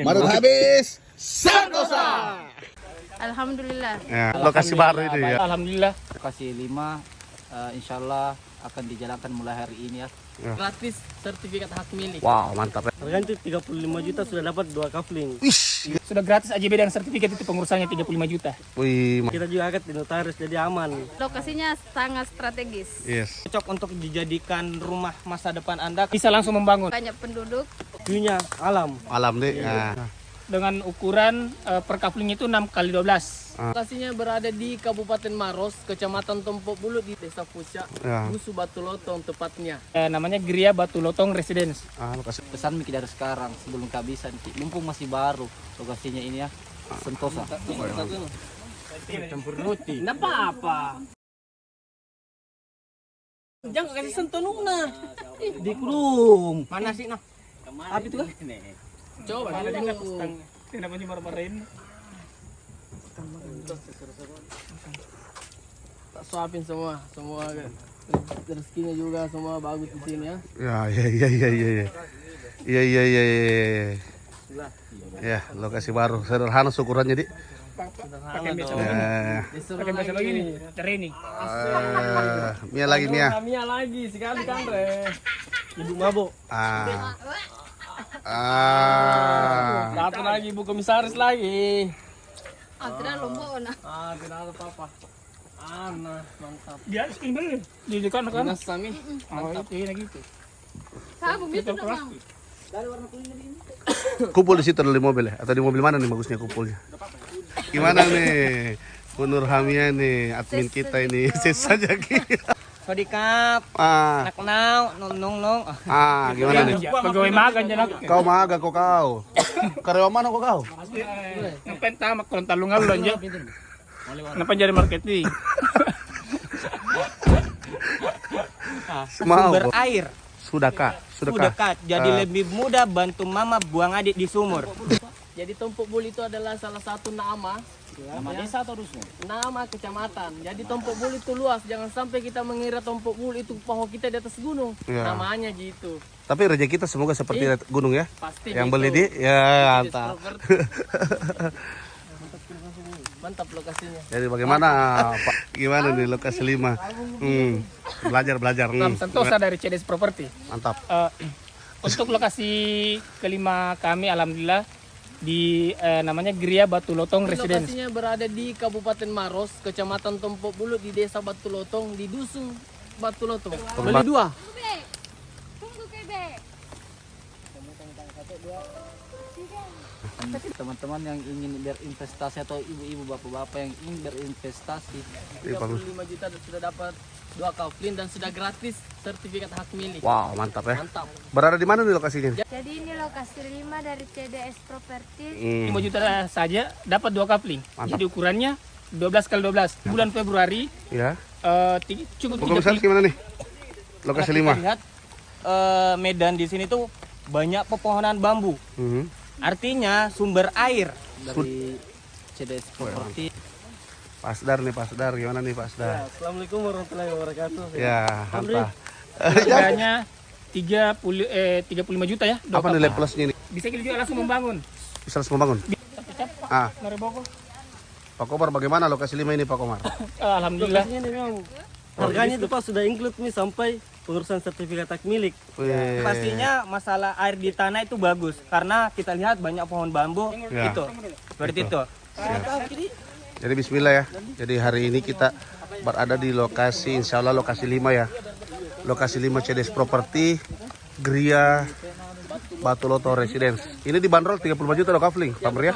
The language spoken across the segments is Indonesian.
Marut habis Santosa. Alhamdulillah. Ya, lokasi baru itu ya. Alhamdulillah. Lokasi 5 insyaallah akan dijalankan mulai hari ini ya. Gratis sertifikat hak milik. Wow, mantap ya. Harganya itu 35 juta sudah dapat 2 kafling. Wih, Sudah gratis AJB dan sertifikat itu pengurusannya 35 juta. wih, Kita juga akad di notaris jadi aman. Lokasinya sangat strategis. yes. Cocok untuk dijadikan rumah masa depan Anda. Bisa langsung membangun Banyak penduduk. View-nya alam. Alam deh. Ya. dengan ukuran per kafling itu 6 kali 12. Lokasinya berada di Kabupaten Maros, Kecamatan Tompok Bulu di Desa Pucak, Ya. Dusu Batu Lotong tepatnya. Namanya Gria Batu Lotong Residence. Lokasi. Pesan Miki dari sekarang sebelum kehabisan. Mumpung masih baru lokasinya ini ya. Sentosa. Campur roti. Nggak apa-apa. Jangan kasih sentuh nuna. Di kurung. Mana sih nah? Apa itu kan? Coba dulu. Tidak mau dimarahin. Tak suapin semua rezekinya juga semua bagus di sini ya. Ya. Ya, lokasi baru. Sederhana syukurannya, Dik. Pakai meja Ya. pakai meja begini. Training. Mia lagi, Mia. Mia lagi sekali kan Re. Ibu mabok. Satu lagi ibu komisaris lagi. Tidak lombok nah. Tidak ada apa-apa. Mantap. Dia ini di dekat kan. Dinas kami. Mantap ini gitu. Kamu itu dong. Kumpul di situ di mobil ya? Atau di mobil mana nih bagusnya kumpulnya? Gimana nih? Bu Nur Hamia nih, admin kita ini. Ses saja gitu. Kodikap. Ah, Naknau, nong. gimana nih? Pegawai magang jangan. Kau maga kau. Karyawan mana kau? Yang pertama kalau talungan lu aja. Kenapa jadi marketing? Mau. Sumber air. Sudah kak. Sudah dekat. Jadi lebih mudah bantu mama buang adik di sumur. Jadi Tompok Bulu itu adalah salah satu nama. Nama desa atau dusun? Nama kecamatan. Jadi Tompok Bulu itu luas. Jangan sampai kita mengira Tompok Bulu itu pohon kita di atas gunung. Ya. Namanya gitu. Tapi rezeki kita semoga seperti gunung ya. Pasti Yang gitu. beli di, ya mantap. Mantap lokasinya. Jadi bagaimana Pak? Gimana nih lokasi 5? Belajar. Nam Sentosa dari CDS Property. Mantap. Untuk lokasi kelima kami alhamdulillah di namanya Gria Batu Lotong Residence. Lokasinya berada di Kabupaten Maros, Kecamatan Tompok Bulu di Desa Batu Lotong di Dusun Batu Lotong. Beli 2. Tunggu kebe. Teman-teman yang ingin berinvestasi atau ibu-ibu bapak-bapak yang ingin berinvestasi 35 juta sudah dapat 2 kaflin dan sudah gratis sertifikat hak milik. Wow, mantap ya. Mantap. Berada di mana nih lokasinya? Jadi ini lokasi 5 dari CDS Property. 5 juta saja dapat 2 kapling. Mantap. Jadi ukurannya 12 kali 12. Bulan Februari Ya. cukup Pokoknya besar gimana nih? Lokasi Kita 5. lihat medan di sini tuh banyak pepohonan bambu. Artinya sumber air dari CDS Property. Pasdar nih, Pasdar. Gimana nih Pasdar? Assalamualaikum warahmatullahi wabarakatuh. Ya, mantap. harganya 35 juta ya. dua Apa kapling. nilai plusnya ini? Bisa kita juga langsung membangun. Bisa langsung membangun? Ah, Mari Boko. Pak Komar bagaimana lokasi 5 ini Pak Komar? Alhamdulillah. Lokasinya ini memang harganya itu Pak sudah include nih sampai pengurusan sertifikat hak milik. Wih. Pastinya masalah air di tanah itu bagus karena kita lihat banyak pohon bambu Ya. itu. Seperti itu. Jadi bismillah ya. Jadi hari ini kita berada di lokasi insya Allah lokasi 5 ya. Lokasi 5 CDS Property Gria Batu Lotong Residence. Ini dibanderol 35 juta loh kafling, Pak Mer ya.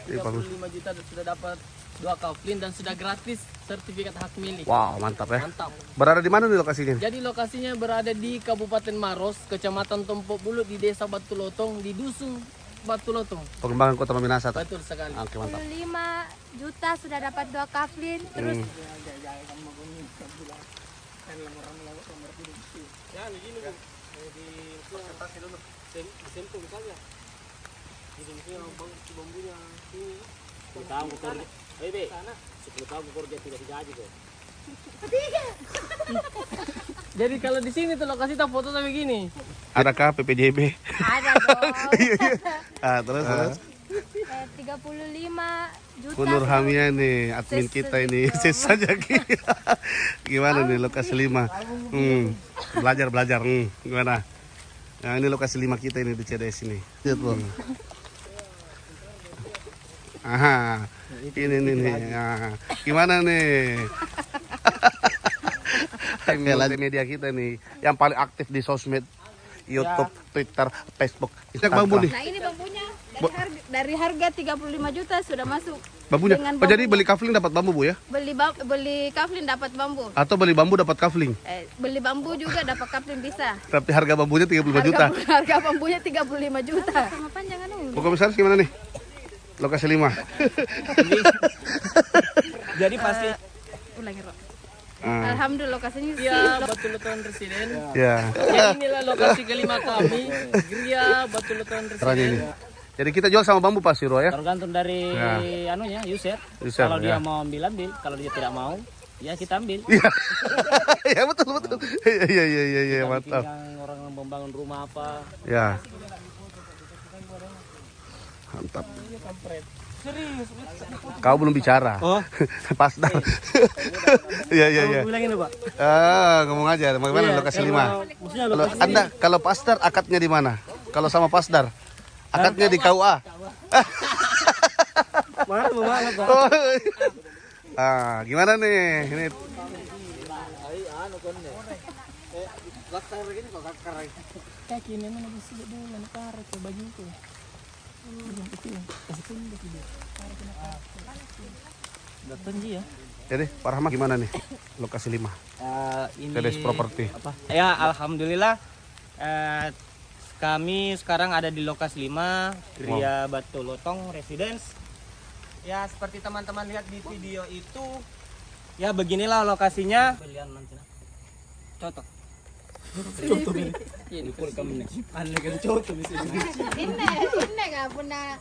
Ini bagus. 35 juta sudah dapat 2 kaflin dan sudah gratis sertifikat hak milik. Wow, mantap ya. Mantap. Berada di mana nih lokasinya? Jadi lokasinya berada di Kabupaten Maros, Kecamatan Tompok Bulu di Desa Batu Lotong di Dusun Batu Lotong. Pengembangan Kota Minasa. Betul sekali. Oke, mantap. 25 juta sudah dapat 2 kaflin. Terus Jadi kalau di sini tuh lokasi tak foto sampai gini. Adakah PPJB? Ada dong. Terus 35 juta. Bu Nur Hamia nih, admin kita ini. Sisa aja gimana nih lokasi 5? Belajar. Gimana? Nah, ini lokasi 5 kita ini di CDS ini. Lihat, Bang. Aha. Ini nih. Nah, gimana nih? Media kita nih yang paling aktif di sosmed, YouTube, Twitter, Facebook, Instagram. Bambu nih. Nah, ini bambunya dari harga 35 juta sudah masuk. Bambunya. Dengan Oh, jadi bambu. beli kafling dapat bambu, Bu ya? Beli kaflin dapat bambu. Atau beli bambu dapat kafling? Beli bambu juga dapat kaflin bisa. Tapi harga bambunya 35 juta. Harga bambunya 35 juta. Sama panjangan dulu. Bu Komisaris gimana nih? Lokasi 5. Jadi pasti Ulangi, Rok. Ah, Alhamdulillah lokasinya Gria Batu Loton Residen. ya. Jadi inilah lokasi kelima kami, Gria Batu Loton Keren ini. Residen. Jadi kita jual sama bambu Pak Siro ya? tergantung dari Ya. anunya user. User, Kalau dia ya. mau ambil, kalau dia tidak mau, ya kita ambil. Iya. Ya betul. Iya mantap. Yang orang membangun rumah apa. Ya. Mantap. Kau belum bicara. Oh. Pas dah. Iya. Bilangin Pak. Ngomong aja. Bagaimana lokasi 5? Maksudnya Kalau Anda kalau pasdar akadnya di mana? Kalau sama pasdar akadnya di KUA. mana Pak? Oh. Gimana nih? Ini Kaki memang lagi sibuk dulu, anak karet ke baju itu. Datang ya. jadi Pak Rahmat gimana nih? Lokasi 5. Ini CDS Property. apa? Ya, alhamdulillah kami sekarang ada di lokasi 5 Gria Batu Lotong Residence. Ya, seperti teman-teman lihat di video itu, ya beginilah lokasinya. Cocok. Ini nggak pernah.